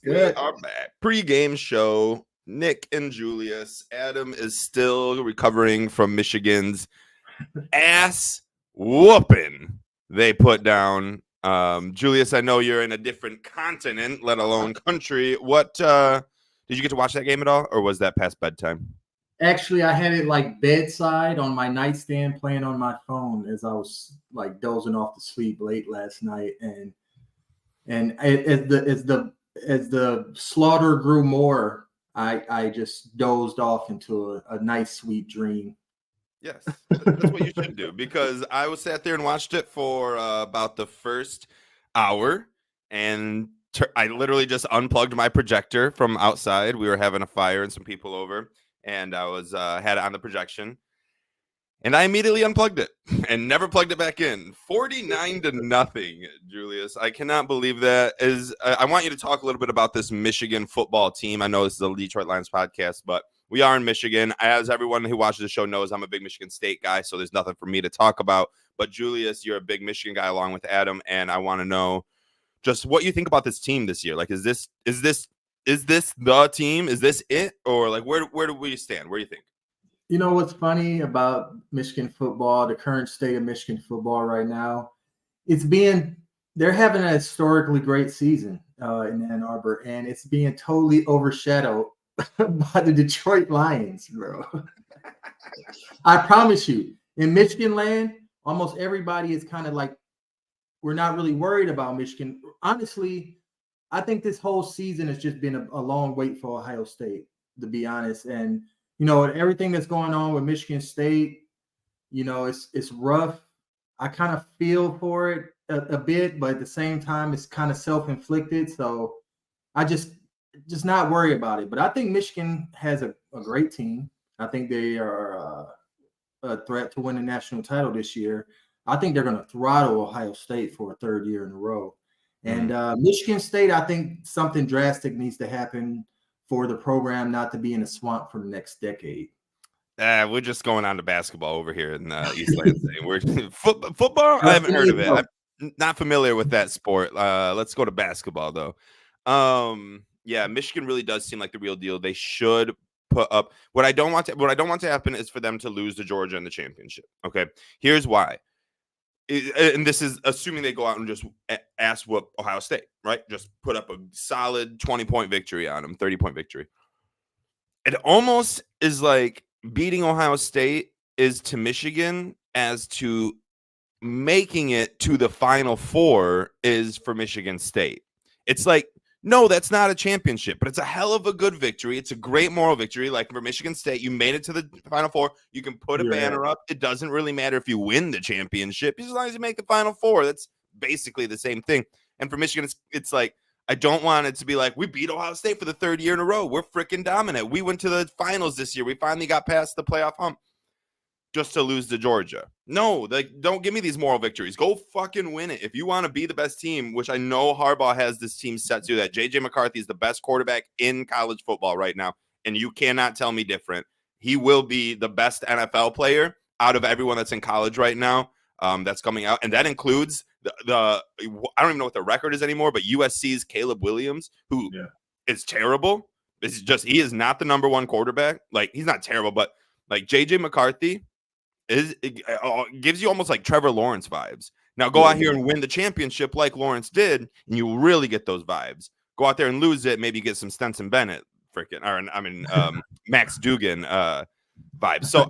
We Good. are back. Pre-game show. Nick and Julius. Adam is still recovering from Michigan's ass whooping they put down. Julius, I know you're in a different continent, let alone country. What did you get to watch that game at all, or was that past bedtime? Actually, I had it like bedside on my nightstand, playing on my phone as I was like dozing off to sleep late last night, and as the slaughter grew more, I just dozed off into a nice sweet dream. Yes, that's what you should do because I was sat there and watched it for about the first hour, and I literally just unplugged my projector from outside. We were having a fire and some people over, and I was had it on the projection, and I immediately unplugged it and never plugged it back in. 49-0, Julius. I cannot believe that. I want you to talk a little bit about this Michigan football team. I know this is the Detroit Lions podcast, but we are in Michigan. As everyone who watches the show knows, I'm a big Michigan State guy, so there's nothing for me to talk about. But Julius, you're a big Michigan guy along with Adam, and I want to know just what you think about this team this year. Like, is this the team? Is this it? Or like where do we stand? Where do you think? You know what's funny about Michigan football, the current state of Michigan football right now? They're having a historically great season in Ann Arbor, and it's being totally overshadowed by the Detroit Lions, bro. I promise you, in Michigan land, almost everybody is kind of like, we're not really worried about Michigan. Honestly, I think this whole season has just been a long wait for Ohio State, to be honest. And everything that's going on with Michigan State, it's rough. I kind of feel for it a bit, but at the same time, it's kind of self-inflicted. So I just not worry about it. But I think Michigan has a great team. I think they are a threat to win the national title this year. I think they're going to throttle Ohio State for a third year in a row. And Michigan State, I think something drastic needs to happen for the program not to be in a swamp for the next decade. We're just going on to basketball over here in East Lansing. We're football. I haven't heard of it. I'm not familiar with that sport. Let's go to basketball though. Yeah, Michigan really does seem like the real deal. They should put up. What I don't want to happen is for them to lose to Georgia in the championship. Okay, here's why. And this is assuming they go out and just ass whoop Ohio State, right? Just put up a solid 20-point victory on them, 30-point victory. It almost is like beating Ohio State is to Michigan as to making it to the Final Four is for Michigan State. It's like, no, that's not a championship, but it's a hell of a good victory. It's a great moral victory. Like for Michigan State, you made it to the Final Four. You can put a banner up. It doesn't really matter if you win the championship as long as you make the Final Four. That's basically the same thing. And for Michigan, it's like, I don't want it to be like, we beat Ohio State for the third year in a row. We're freaking dominant. We went to the finals this year. We finally got past the playoff hump just to lose to Georgia. No, don't give me these moral victories. Go fucking win it. If you want to be the best team, which I know Harbaugh has this team set to that. J.J. McCarthy is the best quarterback in college football right now, and you cannot tell me different. He will be the best NFL player out of everyone that's in college right now that's coming out, and that includes I don't even know what the record is anymore, but USC's Caleb Williams, who is terrible. It's just he is not the number one quarterback. Like, he's not terrible, but like J.J. McCarthy gives you almost like Trevor Lawrence vibes. Now go out here and win the championship like Lawrence did, and you will really get those vibes. Go out there and lose it, maybe get some Stenson Bennett Max Dugan vibes. So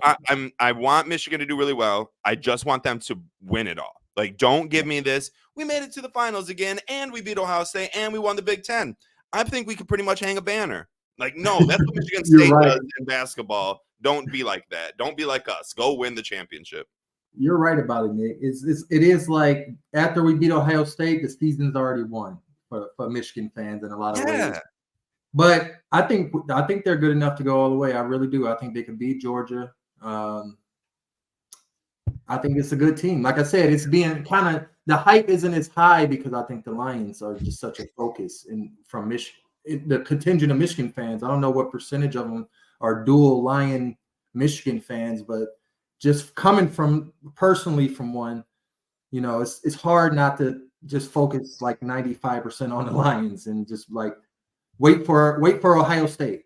I want Michigan to do really well. I just want them to win it all. Like, don't give me this. We made it to the finals again, and we beat Ohio State, and we won the Big Ten. I think we could pretty much hang a banner. Like, no, that's what Michigan State does in basketball. Don't be like that. Don't be like us. Go win the championship. You're right about it, Nick. It is like after we beat Ohio State, the season's already won for Michigan fans in a lot of ways. But I think they're good enough to go all the way. I really do. I think they can beat Georgia. I think it's a good team. Like I said, it's being kind of the hype isn't as high because I think the Lions are just such a focus from Michigan. The contingent of Michigan fans. I don't know what percentage of them are dual Lion Michigan fans, but just coming personally from one, it's hard not to just focus like 95% on the Lions and just like Wait for Ohio State.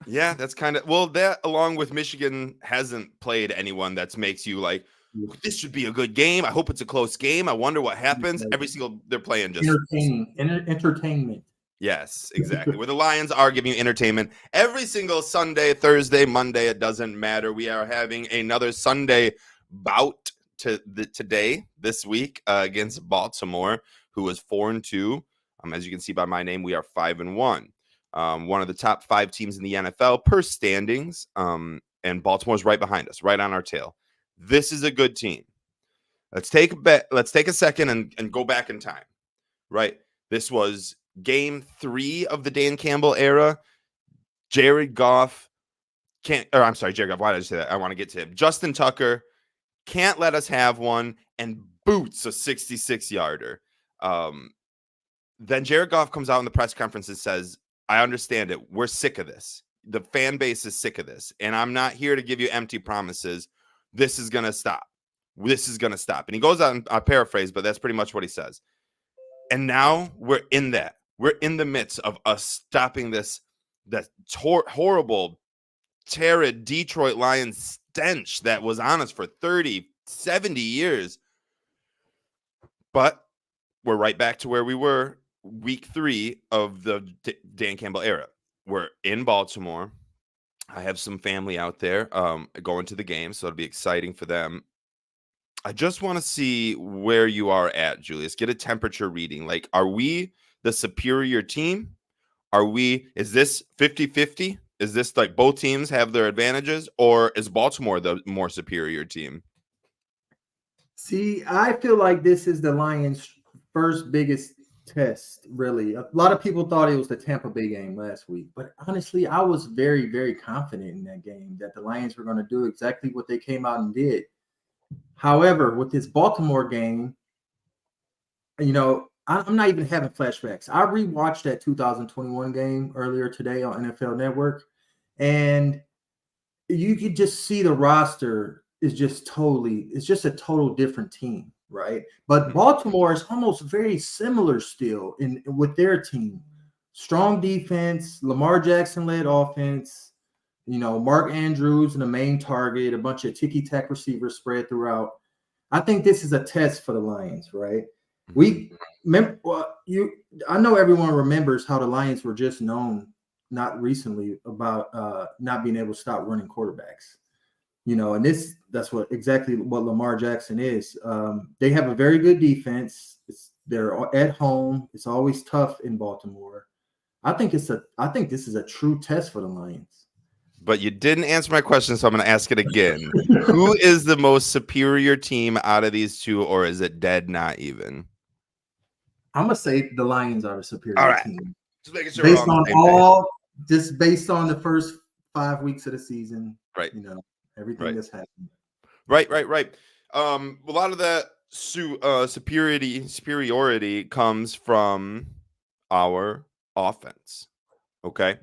Yeah, that's kind of well. That along with Michigan hasn't played anyone that makes you like this should be a good game. I hope it's a close game. I wonder what happens. Every single they're playing just Entertainment. yes, exactly. Where the Lions are giving you entertainment every single Sunday, Thursday, Monday. It doesn't matter. We are having another Sunday bout today this week against Baltimore, who was 4-2. As you can see by my name, we are 5-1. One of the top 5 teams in the NFL per standings. And Baltimore's right behind us, right on our tail. This is a good team. Let's take a second and go back in time. Right. This was game 3 of the Dan Campbell era. Jared Goff. Why did I say that? I want to get to him. Justin Tucker can't let us have one and boots a 66-yarder. Then Jared Goff comes out in the press conference and says, I understand it. We're sick of this. The fan base is sick of this. And I'm not here to give you empty promises. This is going to stop. This is going to stop. And he goes out, and I paraphrase, but that's pretty much what he says. And now we're in that. We're in the midst of us stopping that horrible, terrid Detroit Lions stench that was on us for 30, 70 years. But we're right back to where we were week 3 of the Dan Campbell era. We're in Baltimore. I have some family out there going to the game, so it'll be exciting for them. I just want to see where you are at, Julius. Get a temperature reading. Like, are we the superior team? Is this 50-50? Is this like both teams have their advantages, or is Baltimore the more superior team? See, I feel like this is the Lions' first biggest test, really. A lot of people thought it was the Tampa Bay game last week, but honestly, I was very, very confident in that game that the Lions were going to do exactly what they came out and did. However, with this Baltimore game, I'm not even having flashbacks. I rewatched that 2021 game earlier today on NFL Network, and you could just see the roster is just a total different team, right? But Baltimore is almost very similar still with their team. Strong defense, Lamar Jackson led offense, Mark Andrews and the main target, a bunch of ticky-tack receivers spread throughout. I think this is a test for the Lions, right? I know everyone remembers how the Lions were just known not recently about not being able to stop running quarterbacks. And that's exactly what Lamar Jackson is. They have a very good defense. They're at home. It's always tough in Baltimore. I think this is a true test for the Lions. But you didn't answer my question, so I'm going to ask it again. Who is the most superior team out of these two, or is it dead not even? I'm going to say the Lions are the superior team. Just making sure based on the first 5 weeks of the season. Right. Everything that's happened. Right. A lot of that superiority comes from our offense. Okay.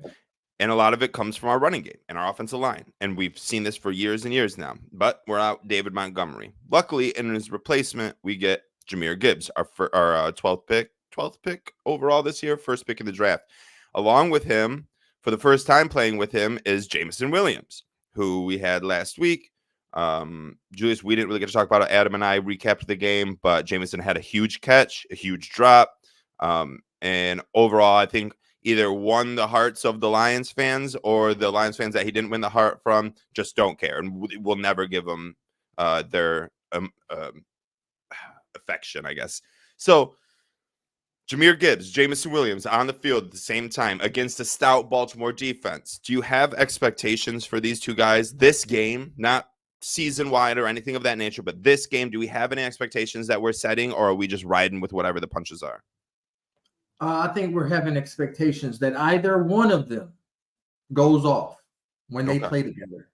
And a lot of it comes from our running game and our offensive line. And we've seen this for years and years now. But we're out David Montgomery. Luckily, in his replacement, we get Jahmyr Gibbs, our 12th pick overall this year, first pick in the draft. Along with him, for the first time playing with him, is Jameson Williams, who we had last week. Julius, we didn't really get to talk about it. Adam and I recapped the game, but Jameson had a huge catch, a huge drop. And overall, I think either won the hearts of the Lions fans, or the Lions fans that he didn't win the heart from just don't care. And we'll never give them their affection, I guess. So Jahmyr Gibbs, Jameson Williams on the field at the same time against a stout Baltimore defense. Do you have expectations for these two guys this game? Not season-wide or anything of that nature, but this game, do we have any expectations that we're setting, or are we just riding with whatever the punches are? I think we're having expectations that either one of them goes off when they play together.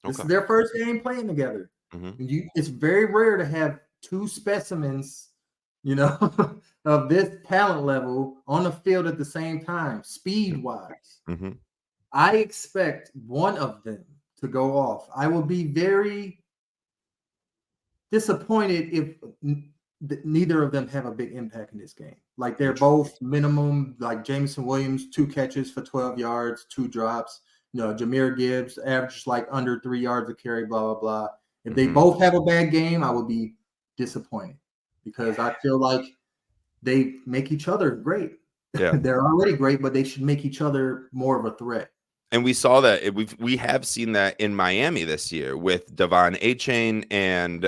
This is their first game playing together. It's very rare to have two specimens, of this talent level on the field at the same time, speed-wise. I expect one of them to go off. I will be very disappointed if neither of them have a big impact in this game. Like they're both minimum, like Jameson Williams, 2 catches for 12 yards, 2 drops. Jahmyr Gibbs averaged like under 3 yards a carry, blah, blah, blah. If they both have a bad game, I would be disappointed because I feel like they make each other great. Yeah. They're already great, but they should make each other more of a threat. And we saw that we have seen that in Miami this year with Devon Achane and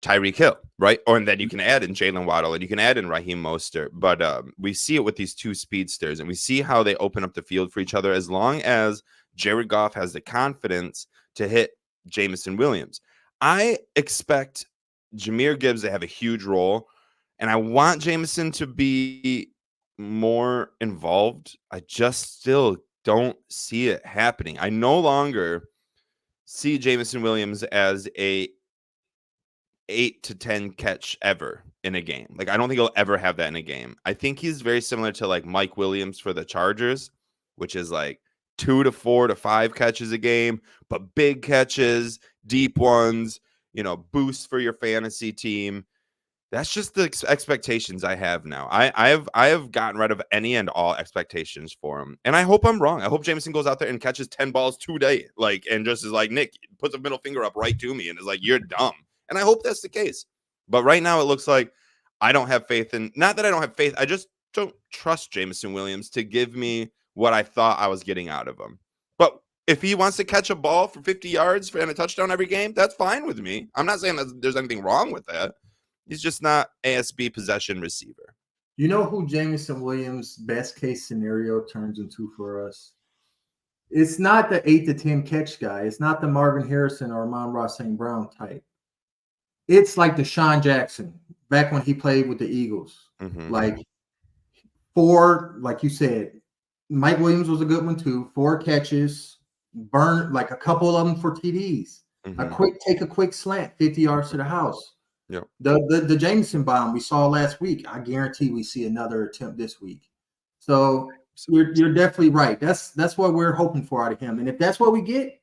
Tyreek Hill, right? And then you can add in Jalen Waddle and you can add in Raheem Mostert. But we see it with these 2 speedsters, and we see how they open up the field for each other as long as Jared Goff has the confidence to hit Jameson Williams. I expect Jahmyr Gibbs to have a huge role, and I want Jameson to be more involved. I just still don't see it happening. I no longer see Jameson Williams as a 8 to 10 catch ever in a game. Like, I don't think he'll ever have that in a game. I think he's very similar to like Mike Williams for the Chargers, which is like 2 to 4 to 5 catches a game, but big catches, deep ones, boosts for your fantasy team. That's just the expectations I have now. I have gotten rid of any and all expectations for him, and I hope I'm wrong. I hope Jameson goes out there and catches 10 balls today, and just is like, Nick, puts a middle finger up right to me and is like, you're dumb. And I hope that's the case. But right now it looks like I don't have faith in, not that I don't have faith, I just don't trust Jameson Williams to give me what I thought I was getting out of him. But if he wants to catch a ball for 50 yards and a touchdown every game, that's fine with me. I'm not saying that there's anything wrong with that. He's just not ASB possession receiver. You know who Jameson Williams' best case scenario turns into for us? It's not the 8 to 10 catch guy. It's not the Marvin Harrison or Amon-Ra St. Brown type. It's like Deshaun Jackson back when he played with the Eagles. Like 4, like you said, Mike Williams was a good one too. 4 catches, burn like a couple of them for TDs. Take a quick slant, 50 yards to the house. Yeah. The Jameson bomb we saw last week, I guarantee we see another attempt this week. So you're definitely right. That's what we're hoping for out of him. And if that's what we get,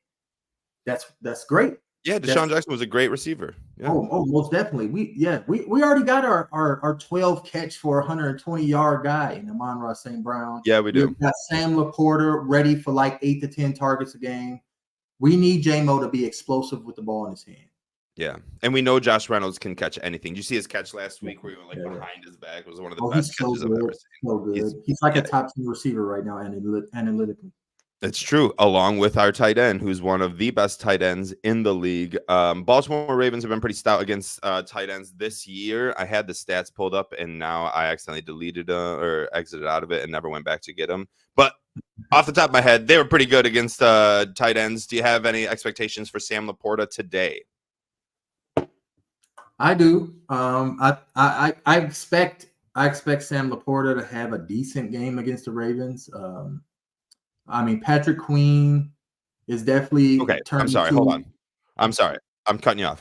that's great. Yeah, Deshaun Jackson was a great receiver. Yeah. Oh, most definitely. We already got our 12 catch for 120-yard guy in Amon-Ra St. Brown. Yeah, we do. We've got Sam Laporta ready for like 8 to 10 targets a game. We need J-Mo to be explosive with the ball in his hand. Yeah, and we know Josh Reynolds can catch anything. Did you see his catch last week where he went behind his back? It was one of the best catches I've ever seen. So good. He's like a top 10 receiver right now analytically. It's true, along with our tight end, who's one of the best tight ends in the league. Baltimore Ravens have been pretty stout against tight ends this year. I had the stats pulled up, and now I accidentally deleted or exited out of it and never went back to get them. But off the top of my head, they were pretty good against tight ends. Do you have any expectations for Sam Laporta today? I do. I expect Sam Laporta to have a decent game against the Ravens. Patrick Queen is definitely okay. I'm sorry. Hold on. I'm sorry. I'm cutting you off.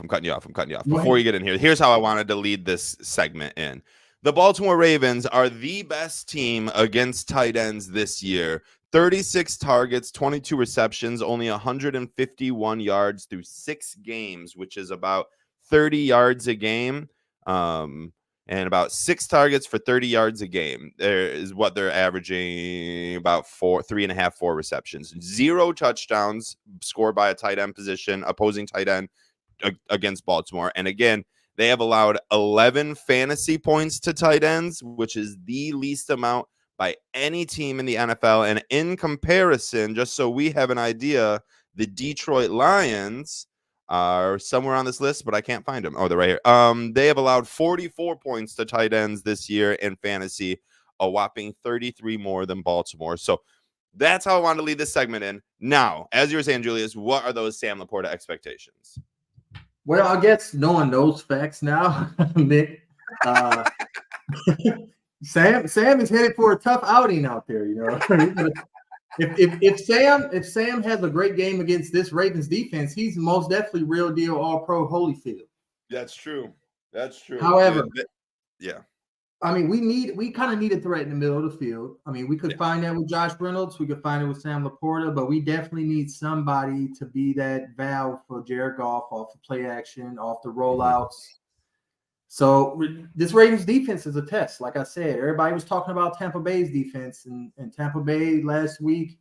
Before you get in here, here's how I wanted to lead this segment in. The Baltimore Ravens are the best team against tight ends this year. 36 targets, 22 receptions, only 151 yards through 6 games, which is about 30 yards a game, and about 6 targets for 30 yards a game. There is what they're averaging, about 3.5, 4 receptions. 0 touchdowns scored by a tight end position, opposing tight end against Baltimore. And again, they have allowed 11 fantasy points to tight ends, which is the least amount by any team in the NFL. And in comparison, just so we have an idea, the Detroit Lions are somewhere on this list, but I can't find them. Oh, they're right here. They have allowed 44 points to tight ends this year in fantasy, a whopping 33 more than Baltimore. So that's how I wanted to lead this segment in. Now, as you were saying, Julius, what are those Sam Laporta expectations? Well, I guess knowing those facts now, Nick, Sam is headed for a tough outing out there. If Sam has a great game against this Ravens defense, he's most definitely real deal All-Pro Holyfield. That's true. However, yeah. I mean, we kind of need a threat in the middle of the field. I mean, we could find that with Josh Reynolds, we could find it with Sam Laporta, but we definitely need somebody to be that valve for Jared Goff off the play action, off the rollouts. So this Ravens defense is a test. Like I said, everybody was talking about Tampa Bay's defense, and Tampa Bay last week.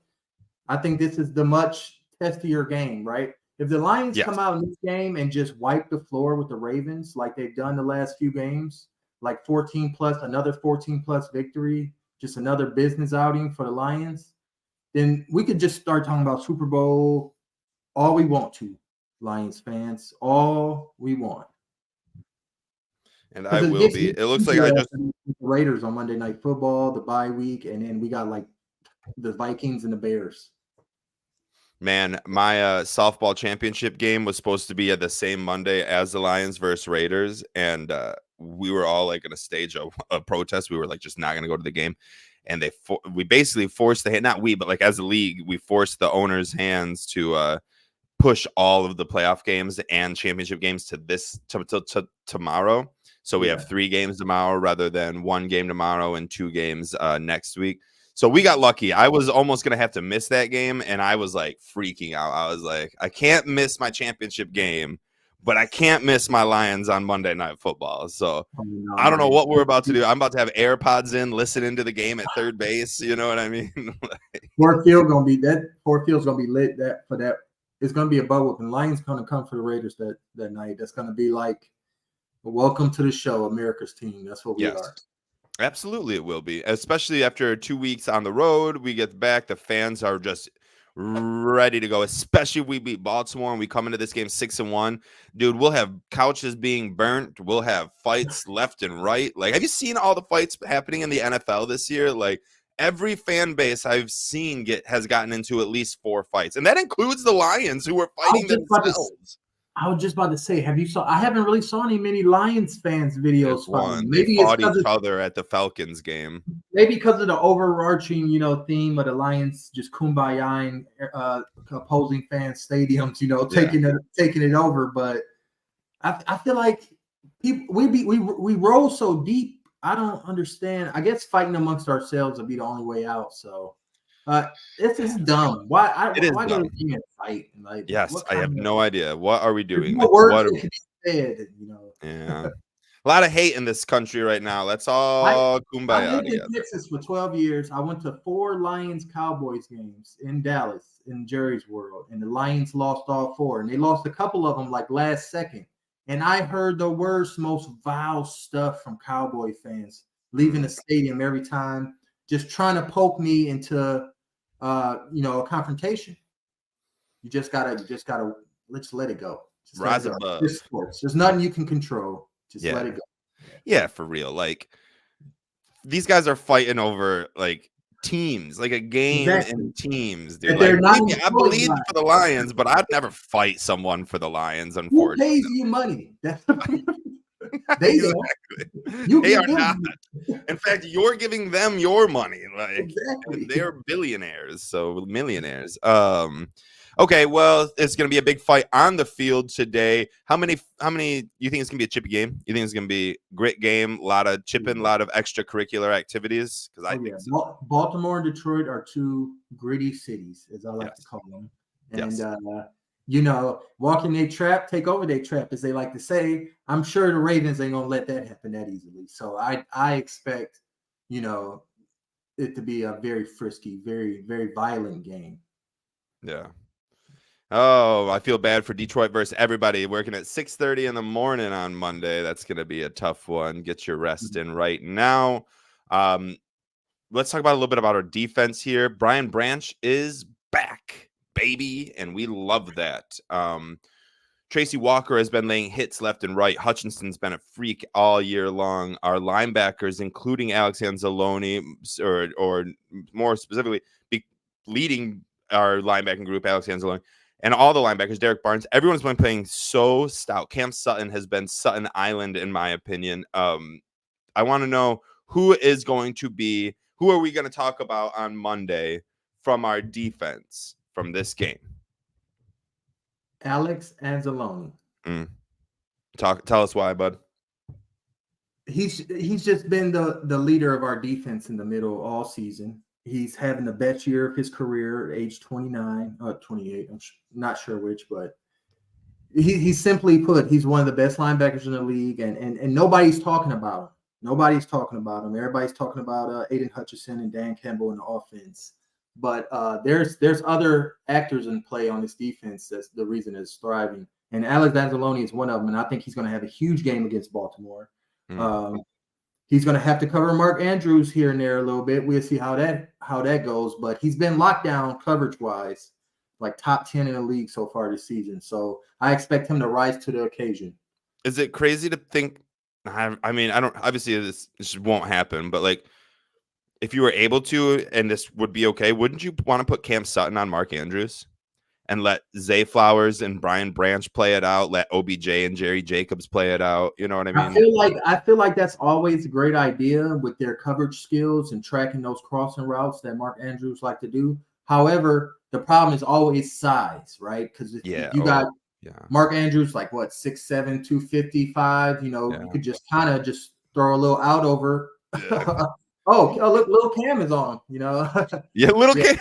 I think this is the much testier game, right? If the Lions come out in this game and just wipe the floor with the Ravens like they've done the last few games, like 14 plus, another 14 plus victory, just another business outing for the Lions, then we could just start talking about Super Bowl all we want to, Lions fans, all we want. And I will be. It looks like I just the Raiders on Monday Night Football, the bye week, and then we got like the Vikings and the Bears. Man, my softball championship game was supposed to be at the same Monday as the Lions versus Raiders, and we were all like going to stage a protest. We were like just not going to go to the game, and we basically forced not we, but like as a league, we forced the owners' hands to push all of the playoff games and championship games to tomorrow. So we have 3 games tomorrow rather than 1 game tomorrow and 2 games next week. So we got lucky. I was almost going to have to miss that game, and I was like freaking out. I was like, I can't miss my championship game, but I can't miss my Lions on Monday Night Football. So I don't know what we're about to do. I'm about to have AirPods in, listening to the game at third base. You know what I mean? Ford Field's gonna be lit. That for that, it's gonna be a bubble. And Lions gonna come for the Raiders that night. That's gonna be like, welcome to the show, America's team. That's what we are. Absolutely, it will be, especially after 2 weeks on the road. We get back, the fans are just ready to go, especially if we beat Baltimore and we come into this game 6-1. Dude, we'll have couches being burnt. We'll have fights left and right. Like, have you seen all the fights happening in the NFL this year? Like, every fan base I've seen has gotten into at least 4 fights, and that includes the Lions, who are fighting themselves. I was just about to say, I haven't really saw many Lions fans videos fighting. Maybe they fought each other at the Falcons game. Maybe because of the overarching, theme of the Lions just kumbayaing opposing fan stadiums, taking it over. But I feel like we roll so deep. I don't understand. I guess fighting amongst ourselves would be the only way out. So this is dumb. Why go to the fight? Like, yes, I have no idea. What are we doing? What are we said, Yeah. A lot of hate in this country right now. Let's all kumbaya. I lived in Texas for 12 years. I went to 4 Lions Cowboys games in Dallas, in Jerry's World, and the Lions lost all 4. And they lost a couple of them like last second. And I heard the worst, most vile stuff from Cowboy fans leaving the stadium every time, just trying to poke me into a confrontation. You just gotta let's let it go. Just rise above. It's sports. There's nothing you can control. Just let it go. Yeah, for real. Like, these guys are fighting over like teams, like a game in teams, dude. Like, I believe for the Lions, but I'd never fight someone for the Lions, unfortunately. Who pays you money? They are not. In fact, you're giving them your money. Like, they're billionaires, so millionaires. Okay, well, it's going to be a big fight on the field today. How many you think it's going to be a chippy game? You think it's going to be a great game, a lot of chipping, a lot of extracurricular activities? Because I think so. Baltimore and Detroit are 2 gritty cities, as I like to call them. And walk in their trap, take over their trap, as they like to say. I'm sure the Ravens ain't going to let that happen that easily. So I expect, it to be a very frisky, very, very violent game. Yeah. Oh, I feel bad for Detroit versus everybody working at 6:30 in the morning on Monday. That's going to be a tough one. Get your rest in right now. Let's talk about a little bit about our defense here. Brian Branch is back, baby, and we love that. Tracy Walker has been laying hits left and right. Hutchinson's been a freak all year long. Our linebackers, including Alex Anzalone, or more specifically, leading our linebacking group, Alex Anzalone, and all the linebackers, Derek Barnes, everyone's been playing so stout. Cam Sutton has been Sutton Island, in my opinion. I want to know who are we going to talk about on Monday from our defense from this game? Alex Anzalone. Tell us why, bud. he's just been the leader of our defense in the middle all season. He's having the best year of his career at age 29, 28. I'm not sure which, but he's simply put, he's one of the best linebackers in the league, and nobody's talking about him. Nobody's talking about him. Everybody's talking about Aiden Hutchinson and Dan Campbell in the offense. But there's other actors in play on this defense that's the reason it's thriving. And Alex Anzalone is one of them, and I think he's going to have a huge game against Baltimore. He's going to have to cover Mark Andrews here and there a little bit. We'll see how that goes. But he's been locked down coverage-wise, like top 10 in the league so far this season. So I expect him to rise to the occasion. Is it crazy to think? I mean, I don't. Obviously, this won't happen. But like, if you were able to, and this would be okay, wouldn't you want to put Cam Sutton on Mark Andrews and let Zay Flowers and Brian Branch play it out? Let OBJ and Jerry Jacobs play it out. You know what I mean? I feel like that's always a great idea with their coverage skills and tracking those crossing routes that Mark Andrews like to do. However, the problem is always size, right? Because if you got Mark Andrews, like what, 6'7", 255, you could just kind of just throw a little out over. Yeah. oh, look, little Cam is on, little Cam.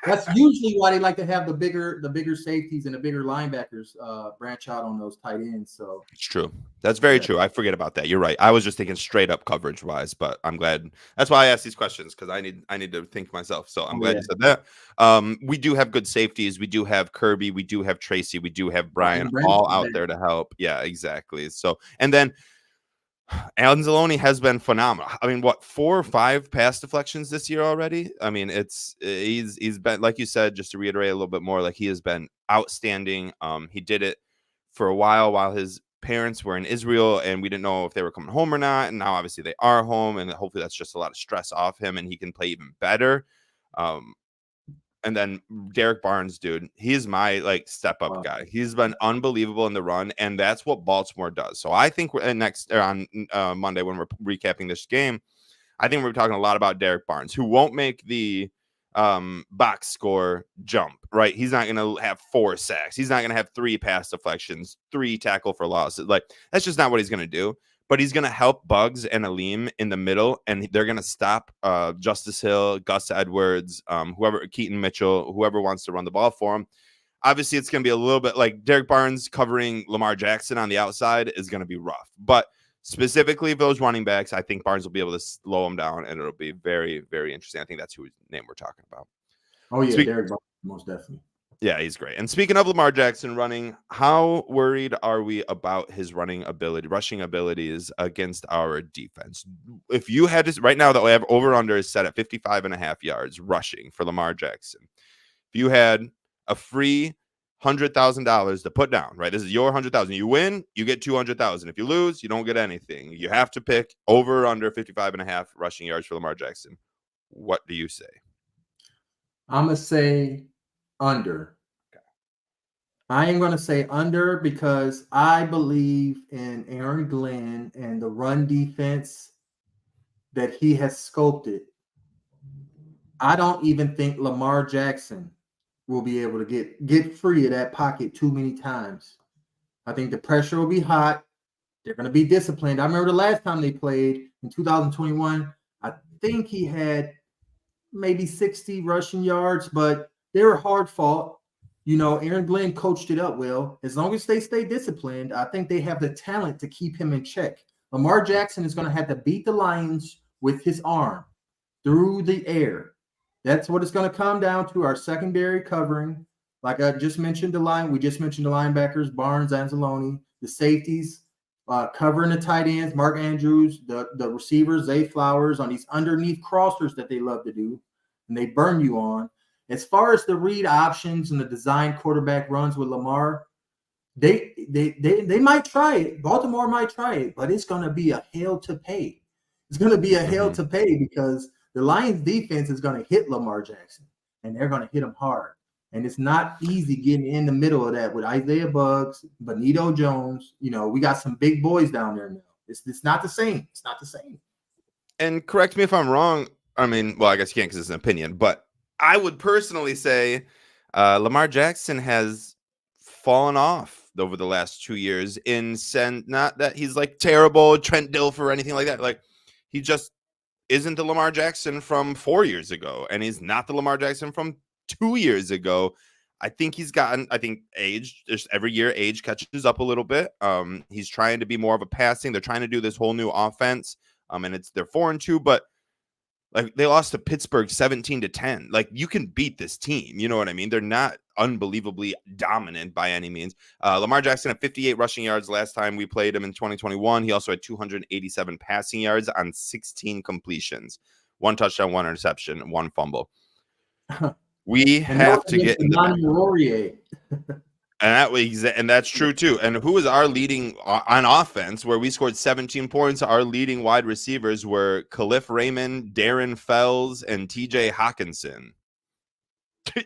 That's usually why they like to have the bigger safeties and the bigger linebackers branch out on those tight ends. So it's true. That's very true. I forget about that. You're right. I was just thinking straight up coverage wise, but I'm glad. That's why I asked these questions, because I need to think myself. So I'm glad you said that. We do have good safeties. We do have Kirby. We do have Tracy. We do have Brian all out there to help. Yeah, exactly. So, and then Anzalone has been phenomenal. I mean, what, 4 or 5 pass deflections this year already? I mean, he's been, like you said, just to reiterate a little bit more, like he has been outstanding. He did it for a while his parents were in Israel, and we didn't know if they were coming home or not. And now obviously they are home, and hopefully that's just a lot of stress off him, and he can play even better. And then Derek Barnes, dude, he's my step up guy. He's been unbelievable in the run, and that's what Baltimore does. So I think we're on Monday when we're recapping this game, I think we're talking a lot about Derek Barnes, who won't make the box score jump, right? He's not going to have 4 sacks. He's not going to have 3 pass deflections, 3 tackle for losses. Like, that's just not what he's going to do. But he's going to help Bugs and Aleem in the middle, and they're going to stop Justice Hill, Gus Edwards, Keaton Mitchell, whoever wants to run the ball for him. Obviously, it's going to be a little bit like Derek Barnes covering Lamar Jackson on the outside is going to be rough. But specifically those running backs, I think Barnes will be able to slow them down, and it'll be very, very interesting. I think that's whose name we're talking about. Oh, yeah, Derek Barnes, most definitely. Yeah, he's great. And speaking of Lamar Jackson running, how worried are we about his rushing abilities against our defense? If you had to, right now, the over-under is set at 55.5 yards rushing for Lamar Jackson. If you had a free $100,000 to put down, right? This is your $100,000. You win, you get $200,000. If you lose, you don't get anything. You have to pick over or under 55.5 rushing yards for Lamar Jackson. What do you say? I'm going to say under. Okay. I am going to say under because I believe in Aaron Glenn and the run defense that he has sculpted. I don't even think Lamar Jackson will be able to get free of that pocket too many times. I think the pressure will be hot. They're going to be disciplined. I remember the last time they played in 2021, I think he had maybe 60 rushing yards, but they were hard fought. Aaron Glenn coached it up well. As long as they stay disciplined, I think they have the talent to keep him in check. Lamar Jackson is going to have to beat the Lions with his arm through the air. That's what it's going to come down to, our secondary covering. Like I just mentioned, we just mentioned the linebackers, Barnes, Anzalone, the safeties, covering the tight ends, Mark Andrews, the receivers, Zay Flowers, on these underneath crossers that they love to do, and they burn you on. As far as the read options and the design quarterback runs with Lamar, they might try it. Baltimore might try it, but it's going to be a hell to pay. It's going to be a hell to pay because the Lions defense is going to hit Lamar Jackson, and they're going to hit him hard. And it's not easy getting in the middle of that with Isaiah Buggs, Benito Jones. We got some big boys down there now. It's not the same. It's not the same. And correct me if I'm wrong. I mean, well, I guess you can't because it's an opinion, but I would personally say Lamar Jackson has fallen off over the last 2 years. Not that he's like terrible, Trent Dilfer or anything like that. Like he just isn't the Lamar Jackson from 4 years ago, and he's not the Lamar Jackson from 2 years ago. I think age, just every year age catches up a little bit. He's trying to be more of a passing. They're trying to do this whole new offense. And they're 4-2, but like they lost to Pittsburgh 17-10. Like you can beat this team. You know what I mean? They're not unbelievably dominant by any means. Lamar Jackson had 58 rushing yards last time we played him in 2021. He also had 287 passing yards on 16 completions, 1 touchdown, 1 interception, 1 fumble. We have to get in the and that's true too. And who was our leading on offense where we scored 17 points? Our leading wide receivers were Khalif Raymond, Darren Fells, and TJ Hawkinson.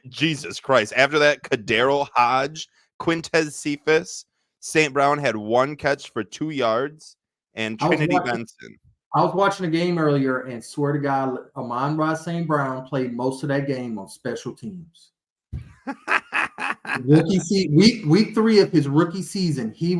Jesus Christ. After that, Kadero Hodge, Quintez Cephas, St. Brown had 1 catch for 2 yards, and Trinity Benson. I was watching a game earlier and swear to God, Amon-Ra St. Brown played most of that game on special teams. Week 3 of his rookie season, he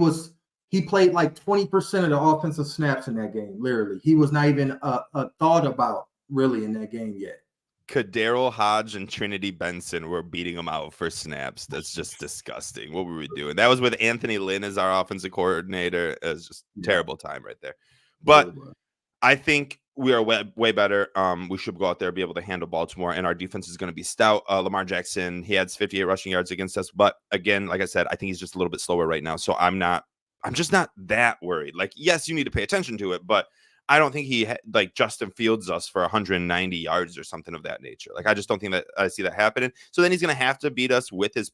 played like 20% of the offensive snaps in that game. Literally, he was not even a thought about really in that game yet. Kadero Hodge and Trinity Benson were beating him out for snaps. That's just disgusting. What were we doing? That was with Anthony Lynn as our offensive coordinator. It was just terrible time right there. But I think we are way better. We should go out there and be able to handle Baltimore, and our defense is going to be stout. Lamar Jackson, he had 58 rushing yards against us, but again, like I said, I think he's just a little bit slower right now. So I'm just not that worried. Like, yes, you need to pay attention to it, but I don't think he like Justin Fields us for 190 yards or something of that nature. Like, I just don't think that I see that happening. So then he's going to have to beat us with his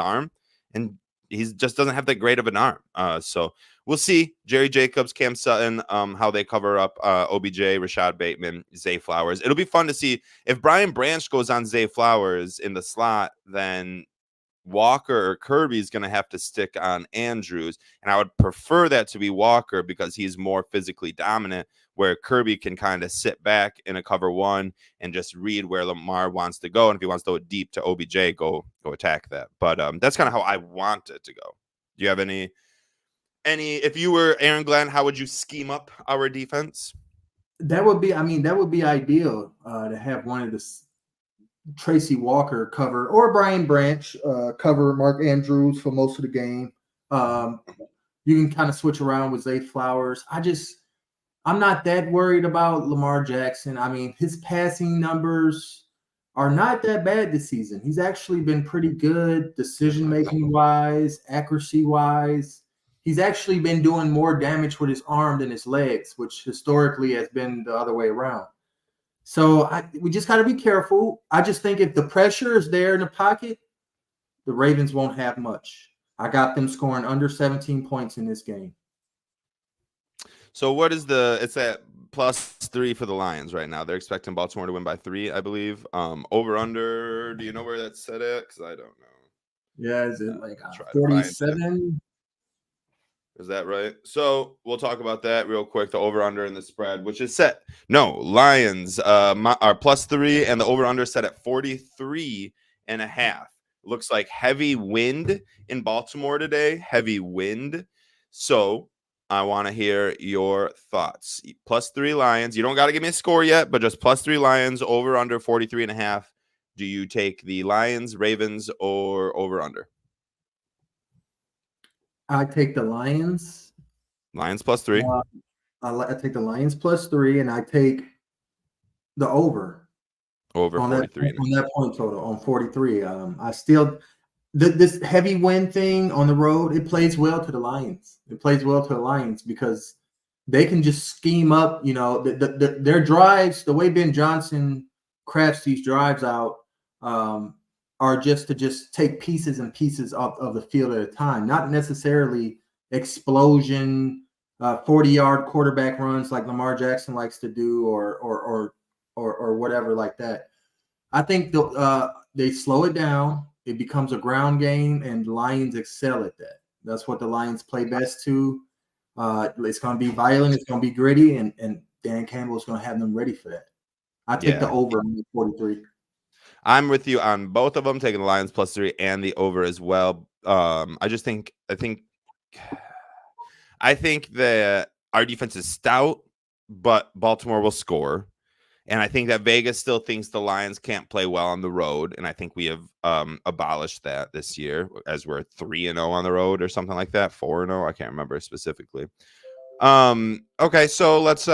arm, and he just doesn't have that great of an arm. So we'll see. Jerry Jacobs, Cam Sutton, how they cover up OBJ, Rashad Bateman, Zay Flowers. It'll be fun to see if Brian Branch goes on Zay Flowers in the slot, then Walker or Kirby is going to have to stick on Andrews. And I would prefer that to be Walker because he's more physically dominant, where Kirby can kind of sit back in a cover 1 and just read where Lamar wants to go. And if he wants to go deep to OBJ, go attack that. But that's kind of how I want it to go. Do you have any, if you were Aaron Glenn, how would you scheme up our defense? That would be ideal to have one of the Tracy Walker cover or Brian Branch cover Mark Andrews for most of the game. You can kind of switch around with Zay Flowers. I'm not that worried about Lamar Jackson. I mean, his passing numbers are not that bad this season. He's actually been pretty good decision-making wise, accuracy wise. He's actually been doing more damage with his arm than his legs, which historically has been the other way around. So we just got to be careful. I just think if the pressure is there in the pocket, the Ravens won't have much. I got them scoring under 17 points in this game. So what is it's at +3 for the Lions right now. They're expecting Baltimore to win by 3, I believe. Over under, do you know where that's set at? Because I don't know. Yeah, is it like 47? Is that right? So we'll talk about that real quick. The over-under and the spread, which is set. No, Lions are +3, and the over-under set at 43.5. Looks like heavy wind in Baltimore today. Heavy wind. So I want to hear your thoughts. +3 Lions. You don't got to give me a score yet, but just +3 Lions, over-under 43.5. Do you take the Lions, Ravens, or over-under? I take the Lions. Lions +3. I take the Lions +3, and I take the over. Over on 43. On that point total, on 43. I still this heavy wind thing on the road, it plays well to the Lions. It plays well to the Lions because they can just scheme up, their drives, the way Ben Johnson crafts these drives out, are just to take pieces and pieces of the field at a time, not necessarily explosion, 40-yard quarterback runs like Lamar Jackson likes to do, or whatever like that. I think they slow it down. It becomes a ground game, and the Lions excel at that. That's what the Lions play best to. It's going to be violent. It's going to be gritty, and Dan Campbell is going to have them ready for that. I take the over on 43. I'm with you on both of them, taking the Lions +3 and the over as well. I think that our defense is stout, but Baltimore will score. And I think that Vegas still thinks the Lions can't play well on the road. And I think we have abolished that this year as we're 3-0 on the road or something like that. 4-0. I can't remember specifically. Okay, so let's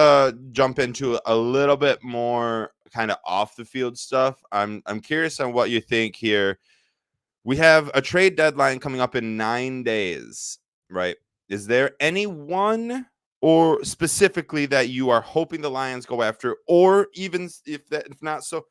jump into a little bit more kind of off the field stuff. I'm curious on what you think here. We have a trade deadline coming up in 9 days, right? Is there anyone or specifically that you are hoping the Lions go after, or even if not so,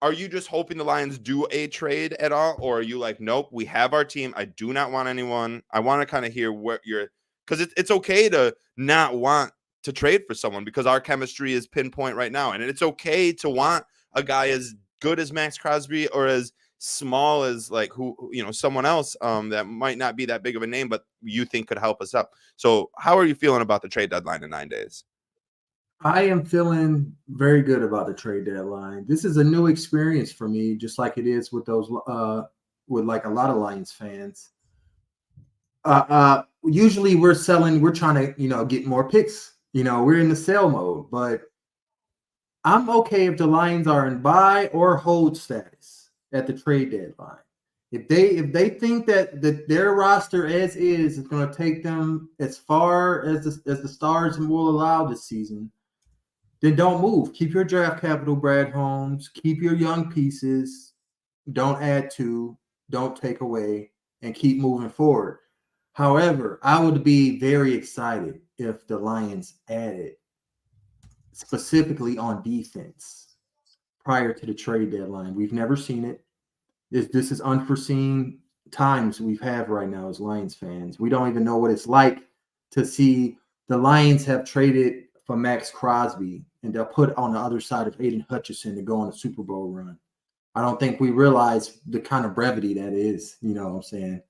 are you just hoping the Lions do a trade at all, or are you like, nope, we have our team. I do not want anyone. I want to kind of hear what you're, because it's okay to not want to trade for someone because our chemistry is pinpoint right now, and it's okay to want a guy as good as Max Crosby or as small as like someone else that might not be that big of a name, but you think could help us up. So how are you feeling about the trade deadline in 9 days? I am feeling very good about the trade deadline. This is a new experience for me, just like it is with those with like a lot of Lions fans. Usually we're trying to, get more picks. We're in the sell mode, but I'm okay if the Lions are in buy or hold status at the trade deadline. If they think that their roster as is going to take them as far as the stars will allow this season, then don't move. Keep your draft capital, Brad Holmes. Keep your young pieces. Don't add to, don't take away, and keep moving forward. However, I would be very excited if the Lions added specifically on defense prior to the trade deadline. We've never seen it. This is unforeseen times we've had right now as Lions fans. We don't even know what it's like to see the Lions have traded for Max Crosby and they'll put on the other side of Aiden Hutchinson to go on a Super Bowl run. I don't think we realize the kind of brevity that is. You know what I'm saying?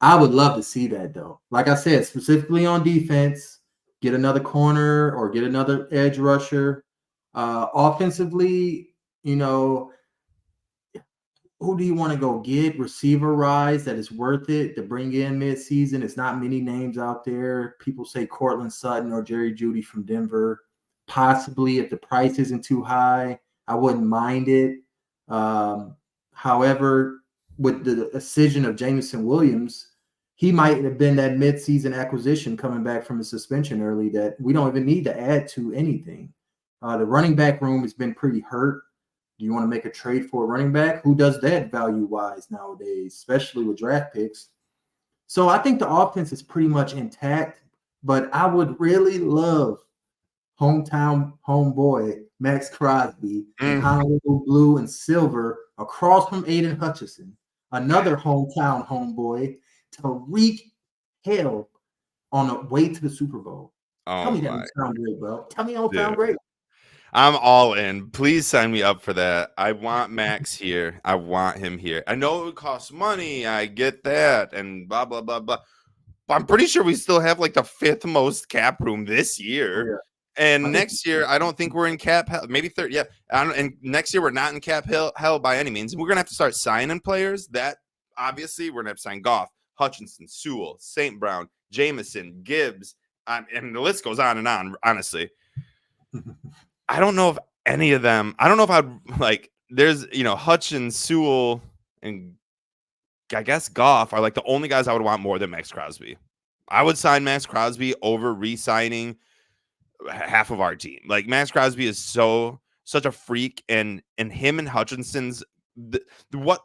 I would love to see that, though. Like I said, specifically on defense, get another corner or get another edge rusher. Offensively, who do you want to go get? Receiver rise that is worth it to bring in midseason. It's not many names out there. People say Cortland Sutton or Jerry Jeudy from Denver. Possibly, if the price isn't too high, I wouldn't mind it. However, with the decision of Jameson Williams, he might have been that midseason acquisition coming back from a suspension early that we don't even need to add to anything. The running back room has been pretty hurt. Do you want to make a trade for a running back? Who does that value-wise nowadays, especially with draft picks? So I think the offense is pretty much intact, but I would really love homeboy Max Crosby in Honolulu blue and silver across from Aiden Hutchinson, another hometown homeboy, to wreak hell on the way to the Super Bowl. Tell me that don't sound great, bro. Tell me it don't sound great. I'm all in. Please sign me up for that. I want Max here. I want him here. I know it would cost money. I get that. And blah, blah, blah, blah. But I'm pretty sure we still have like the 5th most cap room this year. Yeah. And next year, I don't think we're in cap hell. Maybe third. Yeah. And next year, we're not in cap hell by any means. We're going to have to start signing players. That obviously, we're going to have to sign Goff, Hutchinson, Sewell, St. Brown, Jameson, Gibbs. And the list goes on and on, honestly. I don't know if any of them, I don't know if I'd like, there's, Hutchins, Sewell, and I guess Goff are like the only guys I would want more than Max Crosby. I would sign Max Crosby over re-signing half of our team. Like Max Crosby is such a freak, and him and Hutchinson's what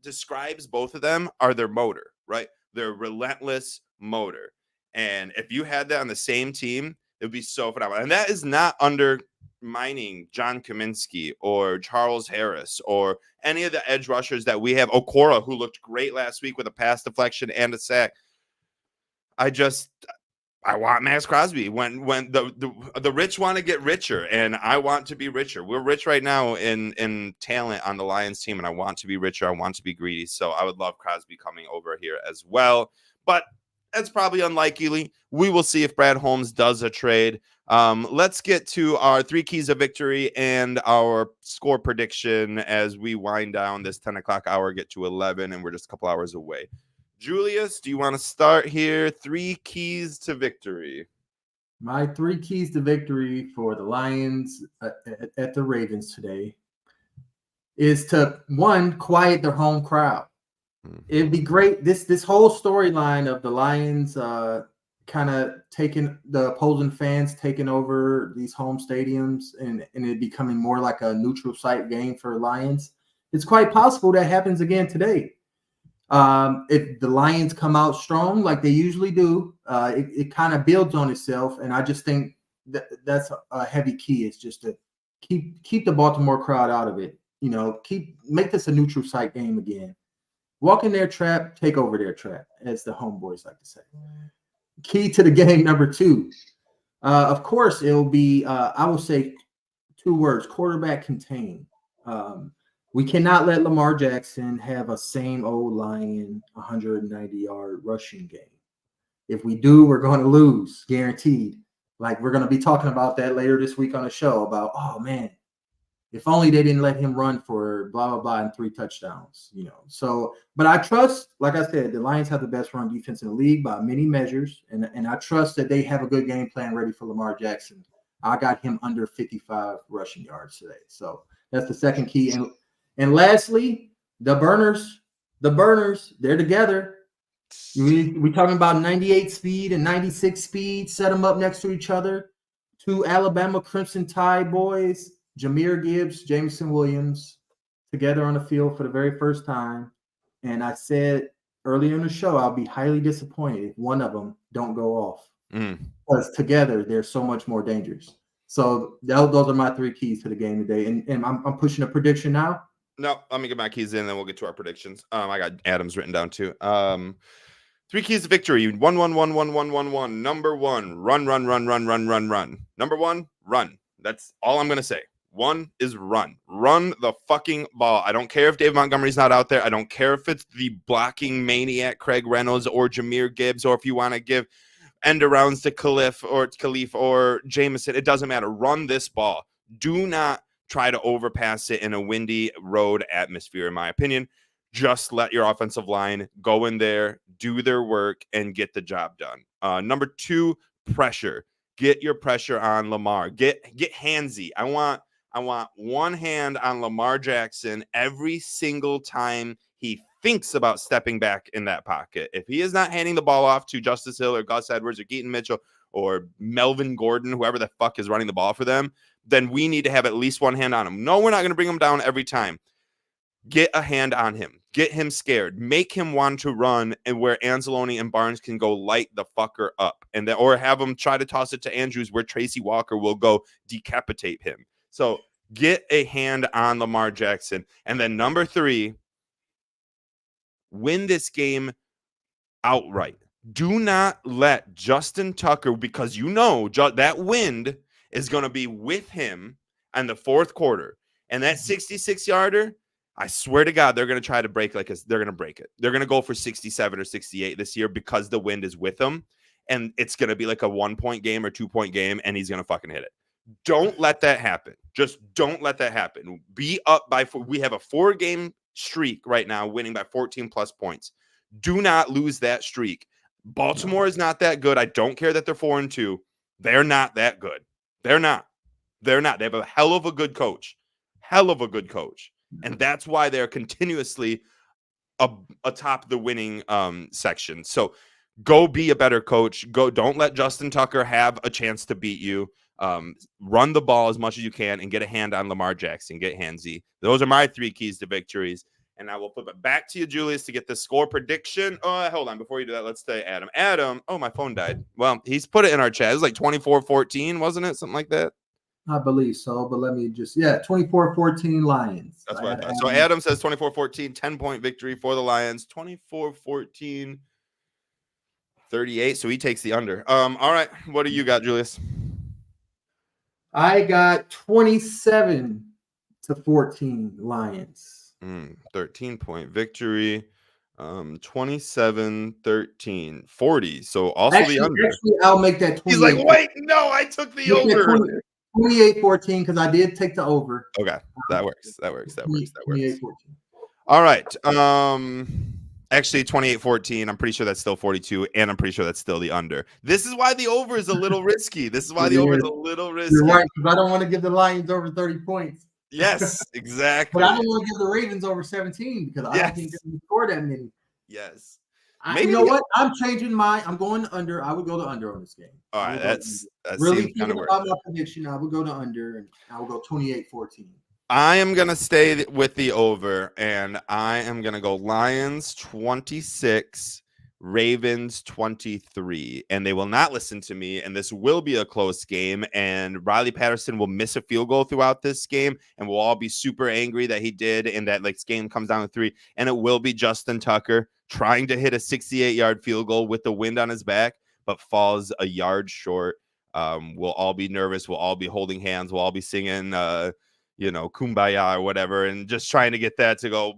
describes both of them are their motor, right? Their relentless motor. And if you had that on the same team, it would be so phenomenal. And that is not undermining John Kaminsky or Charles Harris or any of the edge rushers that we have. Okora, who looked great last week with a pass deflection and a sack. I want Max Crosby. When the rich want to get richer, and I want to be richer. We're rich right now in talent on the Lions team, and I want to be richer. I want to be greedy. So I would love Crosby coming over here as well. But that's probably unlikely. We will see if Brad Holmes does a trade. Let's get to our 3 keys of victory and our score prediction as we wind down this 10 o'clock hour, get to 11, and we're just a couple hours away. Julius, do you want to start here? 3 keys to victory. My 3 keys to victory for the Lions at the Ravens today is to, one, quiet their home crowd. It'd be great. This whole storyline of the Lions kind of taking the opposing fans taking over these home stadiums and it becoming more like a neutral site game for Lions. It's quite possible that happens again today. If the Lions come out strong like they usually do, it kind of builds on itself. And I just think that's a heavy key. It's just to keep the Baltimore crowd out of it. Make this a neutral site game again. Walk in their trap, take over their trap, as the homeboys like to say. Key to the game number 2. Of course, it'll be, I will say 2 words, quarterback contain. We cannot let Lamar Jackson have a same old Lion 190-yard rushing game. If we do, we're going to lose, guaranteed. Like, we're going to be talking about that later this week on the show about, oh, man, if only they didn't let him run for blah, blah, blah, and 3 touchdowns, So, but I trust, like I said, the Lions have the best run defense in the league by many measures, and I trust that they have a good game plan ready for Lamar Jackson. I got him under 55 rushing yards today. So that's the second key. And lastly, the burners, they're together. We talking about 98 speed and 96 speed, set them up next to each other. 2 Alabama Crimson Tide boys, Jahmyr Gibbs, Jameson Williams, together on the field for the very first time. And I said earlier in the show, I'll be highly disappointed if one of them don't go off. Because together, they're so much more dangerous. So those are my 3 keys to the game today. And I'm pushing a prediction now. No, let me get my keys in, then we'll get to our predictions. I got Adam's written down too. 3 keys to victory. 1, 1, 1, 1, 1, 1, 1. Number 1, run. Number 1, run. That's all I'm gonna say. 1 is run. Run the fucking ball. I don't care if Dave Montgomery's not out there. I don't care if it's the blocking maniac Craig Reynolds or Jahmyr Gibbs, or if you want to give end arounds to Khalif or Jameson. It doesn't matter. Run this ball. Do not try to overpass it in a windy road atmosphere, in my opinion. Just let your offensive line go in there, do their work, and get the job done. Number 2, pressure. Get your pressure on Lamar. Get handsy. I want one hand on Lamar Jackson every single time he thinks about stepping back in that pocket. If he is not handing the ball off to Justice Hill or Gus Edwards or Keaton Mitchell or Melvin Gordon, whoever the fuck is running the ball for them, then we need to have at least one hand on him. No, we're not going to bring him down every time. Get a hand on him. Get him scared. Make him want to run, and where Anzalone and Barnes can go light the fucker up, and then, or have him try to toss it to Andrews where Tracy Walker will go decapitate him. So get a hand on Lamar Jackson. And then number 3, win this game outright. Do not let Justin Tucker, because that wind is going to be with him in the 4th quarter. And that 66-yarder, I swear to God, they're going to try to break they're going to break it. They're going to go for 67 or 68 this year because the wind is with them. And it's going to be like a 1-point game or 2-point game, and he's going to fucking hit it. Don't let that happen. Just don't let that happen. Be up by 4. We have a 4-game streak right now, winning by 14 plus points. Do not lose that streak. Baltimore is not that good. I don't care that they're 4-2. They're not that good. They're not. They have a hell of a good coach. And that's why they're continuously atop the winning section. So go be a better coach. Don't let Justin Tucker have a chance to beat you. Run the ball as much as you can and get a hand on Lamar Jackson. Get handsy. Those are my 3 keys to victories. And I will flip it back to you, Julius, to get the score prediction. Hold on. Before you do that, let's say Adam. Oh, my phone died. Well, he's put it in our chat. It was like 24-14, wasn't it? Something like that. I believe so, but let me just, 24-14 Lions. That's what I thought. So Adam says 24-14, 10-point victory for the Lions. 24-14, 38. So he takes the under. All right. What do you got, Julius? I got 27-14 Lions. 13-point victory. 27-13, 40. So also the under. Actually, I'll make that 28. He's like, wait, no, I took the over. 28-14 because I did take the over. Okay, that works. 28-14. All right. Actually, 28-14. I'm pretty sure that's still 42, and I'm pretty sure that's still the under. This is why the over is a little risky. This is why the over is a little risky. You're right, because I don't want to give the Lions over 30 points. Yes, exactly. But I don't want to give the Ravens over 17 because I don't think they're going to score that many. Yes. You know what? I'm changing I'm going under. I would go to under on this game. All right, that really seems kind of weird. About my prediction, I would go to under, and I will go 28-14. I am going to stay with the over, and I am going to go Lions 26, Ravens 23, and they will not listen to me, and this will be a close game, and Riley Patterson will miss a field goal throughout this game, and we'll all be super angry that he did, and that like game comes down to 3, and it will be Justin Tucker trying to hit a 68-yard field goal with the wind on his back, but falls a yard short. We'll all be nervous. We'll all be holding hands. We'll all be singing kumbaya or whatever, and just trying to get that to go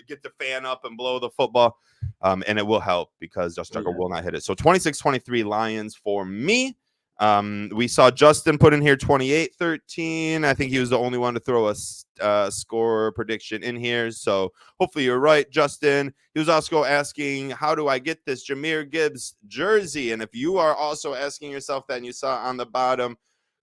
get the fan up and blow the football. And it will help because Justin Tucker will not hit it. So 26-23 Lions for me. We saw Justin put in here 28-13. I think he was the only one to throw a score prediction in here. So hopefully you're right, Justin. He was also asking, how do I get this Jahmyr Gibbs jersey? And if you are also asking yourself that and you saw on the bottom,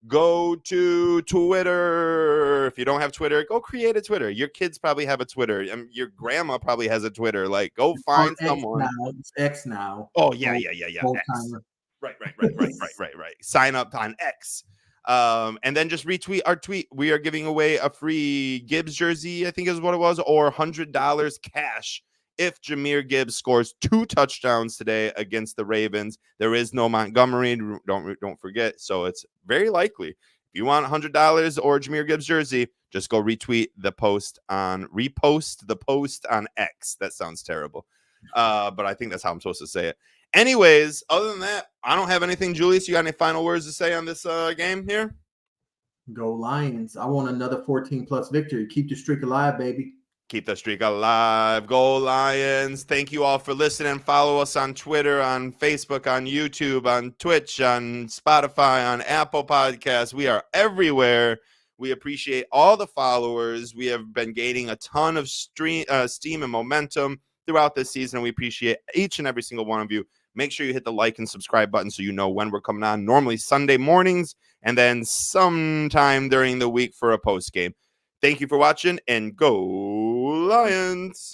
go to Twitter. If you don't have Twitter, go create a Twitter. Your kids probably have a Twitter. Your grandma probably has a Twitter. Like, go find someone. It's X now. Oh, yeah. X. Right. Sign up on X. And then just retweet our tweet. We are giving away a free Gibbs jersey, I think is what it was, or $100 cash if Jahmyr Gibbs scores 2 touchdowns today against the Ravens. There is no Montgomery, don't forget. So it's very likely. If you want $100 or Jahmyr Gibbs jersey, just go repost the post on X. That sounds terrible. But I think that's how I'm supposed to say it. Anyways, other than that, I don't have anything. Julius, you got any final words to say on this game here? Go Lions. I want another 14-plus victory. Keep the streak alive, baby. Keep the streak alive. Go Lions. Thank you all for listening. Follow us on Twitter, on Facebook, on YouTube, on Twitch, on Spotify, on Apple Podcasts. We are everywhere. We appreciate all the followers. We have been gaining a ton of steam and momentum throughout this season. We appreciate each and every single one of you. Make sure you hit the like and subscribe button so you know when we're coming on. Normally Sunday mornings and then sometime during the week for a post game. Thank you for watching, and go Lions.